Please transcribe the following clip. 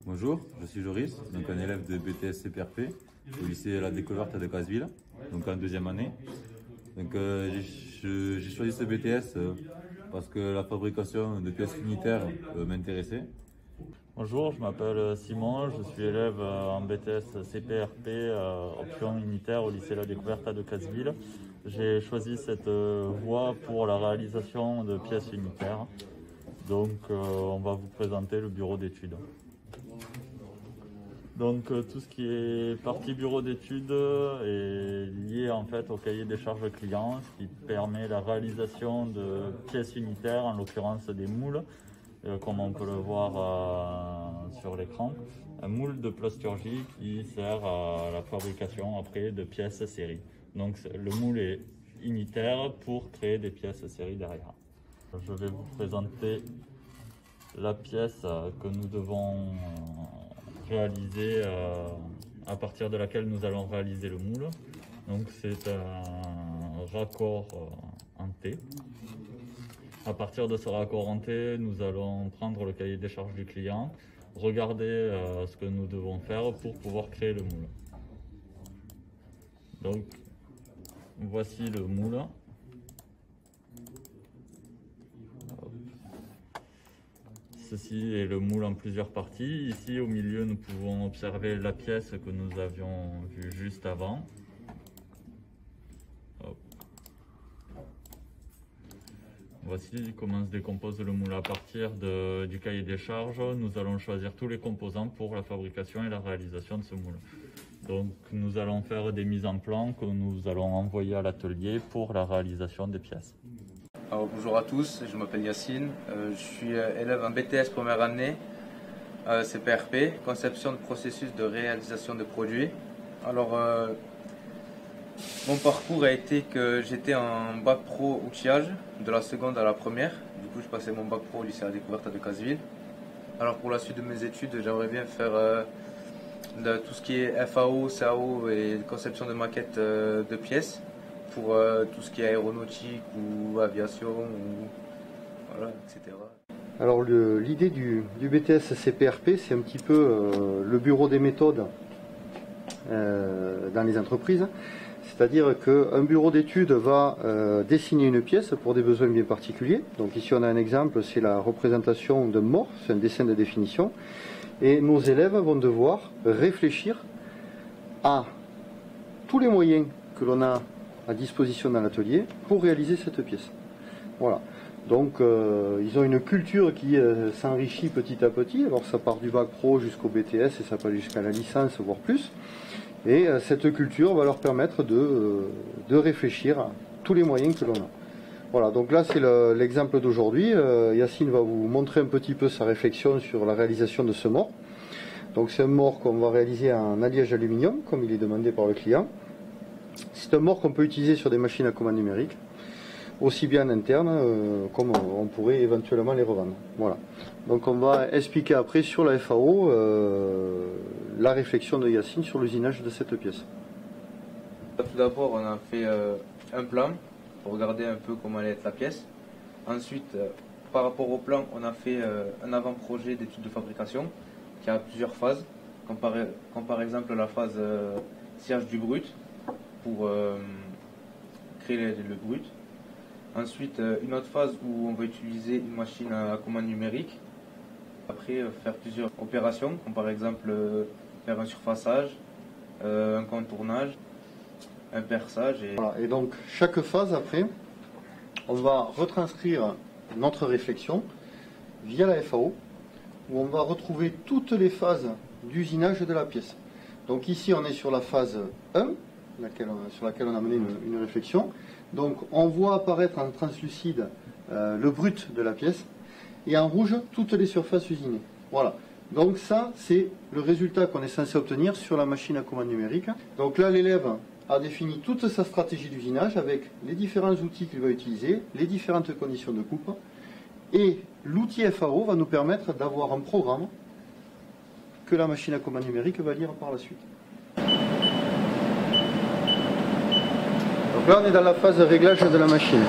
Bonjour, je suis Joris, donc un élève de BTS CPRP au lycée La Découverte de Casseville, donc en deuxième année. Donc j'ai choisi ce BTS parce que la fabrication de pièces unitaires m'intéressait. Bonjour, je m'appelle Simon, je suis élève en BTS CPRP option unitaire au lycée La Découverte de Casseville. J'ai choisi cette voie pour la réalisation de pièces unitaires. Donc on va vous présenter le bureau d'études. Donc tout ce qui est partie bureau d'études est lié en fait au cahier des charges clients, ce qui permet la réalisation de pièces unitaires, en l'occurrence des moules, comme on peut le voir sur l'écran. Un moule de plasturgie qui sert à la fabrication après de pièces série. Donc le moule est unitaire pour créer des pièces série derrière. Je vais vous présenter la pièce que nous devons réaliser, à partir de laquelle nous allons réaliser le moule. Donc c'est un raccord en T. À partir de ce raccord en T, nous allons prendre le cahier des charges du client, regarder ce que nous devons faire pour pouvoir créer le moule. Donc voici le moule. Ceci est le moule en plusieurs parties. Ici au milieu nous pouvons observer la pièce que nous avions vue juste avant. Hop. Voici comment se décompose le moule. À partir du cahier des charges, nous allons choisir tous les composants pour la fabrication et la réalisation de ce moule. Donc nous allons faire des mises en plan que nous allons envoyer à l'atelier pour la réalisation des pièces. Alors, bonjour à tous, je m'appelle Yacine, je suis élève en BTS première année CPRP, conception de processus de réalisation de produits. Alors mon parcours a été que j'étais en bac pro outillage de la seconde à la première, du coup je passais mon bac pro au lycée La Découverte de Casseville. Alors pour la suite de mes études, j'aimerais bien faire tout ce qui est FAO, CAO et conception de maquettes de pièces, pour tout ce qui est aéronautique ou aviation, voilà, etc. Alors l'idée du BTS CPRP, c'est un petit peu le bureau des méthodes dans les entreprises. C'est-à-dire qu'un bureau d'études va dessiner une pièce pour des besoins bien particuliers. Donc ici on a un exemple, c'est la représentation d'un mort, c'est un dessin de définition. Et nos élèves vont devoir réfléchir à tous les moyens que l'on a à disposition dans l'atelier pour réaliser cette pièce. Voilà. Donc ils ont une culture qui s'enrichit petit à petit. Alors ça part du bac pro jusqu'au BTS et ça peut aller jusqu'à la licence, voire plus. Et cette culture va leur permettre de réfléchir à tous les moyens que l'on a. Voilà, donc là c'est l'exemple d'aujourd'hui. Yacine va vous montrer un petit peu sa réflexion sur la réalisation de ce mort. Donc c'est un mort qu'on va réaliser en alliage aluminium, comme il est demandé par le client. C'est un mort qu'on peut utiliser sur des machines à commande numérique, aussi bien en interne comme on pourrait éventuellement les revendre. Voilà. Donc on va expliquer après sur la FAO la réflexion de Yacine sur l'usinage de cette pièce. Tout d'abord on a fait un plan pour regarder un peu comment allait être la pièce. Ensuite par rapport au plan on a fait un avant-projet d'étude de fabrication qui a plusieurs phases, comme par exemple la phase sciage du brut, pour créer le brut. Ensuite, une autre phase où on va utiliser une machine à commande numérique. Après, faire plusieurs opérations, comme par exemple faire un surfaçage, un contournage, un perçage. Voilà. Et donc, chaque phase, après, on va retranscrire notre réflexion via la FAO, où on va retrouver toutes les phases d'usinage de la pièce. Donc ici, on est sur la phase 1, sur laquelle on a mené une réflexion. Donc on voit apparaître en translucide le brut de la pièce et en rouge toutes les surfaces usinées. Voilà. Donc ça c'est le résultat qu'on est censé obtenir sur la machine à commande numérique. Donc là l'élève a défini toute sa stratégie d'usinage avec les différents outils qu'il va utiliser, les différentes conditions de coupe, et l'outil FAO va nous permettre d'avoir un programme que la machine à commande numérique va lire par la suite. Donc là on est dans la phase de réglage de la machine.